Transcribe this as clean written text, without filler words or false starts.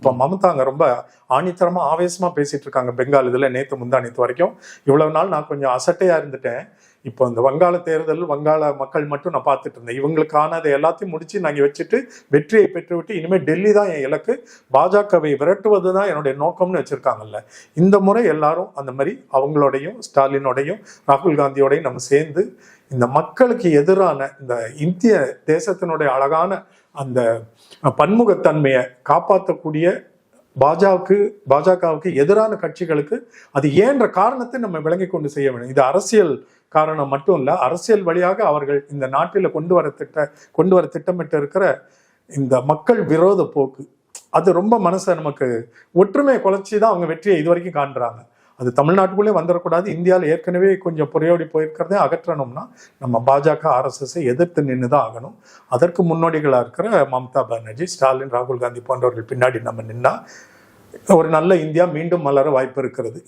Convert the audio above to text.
இப்போ மம்தா அங்கே ரொம்ப ஆணித்தரமாக ஆவேசமாக பேசிட்டு இருக்காங்க பெங்கால் இதில் நேற்று முந்தானத்து வரைக்கும். இவ்வளவு நாள் நான் கொஞ்சம் அசட்டையாக இருந்துட்டேன். இப்போ இந்த வங்காள தேர்தல் வங்காள மக்கள் மட்டும் நான் பார்த்துட்டு இருந்தேன். இவங்களுக்கானதை எல்லாத்தையும் முடிச்சு நாங்கள் வச்சுட்டு வெற்றியை பெற்றுவிட்டு இனிமேல் டெல்லி தான் என் இலக்கு, பாஜகவை விரட்டுவது தான் என்னுடைய நோக்கம்னு வச்சிருக்காங்கல்ல. இந்த முறை எல்லாரும் அந்த மாதிரி அவங்களோடையும் ஸ்டாலினோடையும் ராகுல் காந்தியோடையும் நம்ம சேர்ந்து இந்த மக்களுக்கு எதிரான இந்த இந்திய தேசத்தினுடைய அழகான அந்த பன்முகத்தன்மையை காப்பாற்றக்கூடிய பாஜகவுக்கு எதிரான கட்சிகளுக்கு அது ஏன்ற காரணத்தை நம்ம விளங்கி கொண்டு செய்ய வேண்டும். இது அரசியல் காரணம் மட்டும் இல்ல, அரசியல் வழியாக அவர்கள் இந்த நாட்டில கொண்டு வர திட்டமிட்டு இருக்கிற இந்த மக்கள் விரோத போக்கு அது ரொம்ப மனசை நமக்கு ஒற்றுமையை குலைச்சி தான் அவங்க வெற்றியை இதுவரைக்கும் காண்றாங்க. அது தமிழ்நாட்டுக்குள்ளே வந்துடக்கூடாது. இந்தியாவில் ஏற்கனவே கொஞ்சம் புறையோடி போயிருக்கிறதே அகற்றணும்னா நம்ம பாஜக RSS எதிர்த்து நின்று தான் ஆகணும். அதற்கு முன்னோடிகளாக இருக்கிற மம்தா பானர்ஜி, ஸ்டாலின், ராகுல் காந்தி போன்றவர்கள் பின்னாடி நம்ம நின்னா ஒரு நல்ல இந்தியா மீண்டும் மலர வாய்ப்பு இருக்கிறது.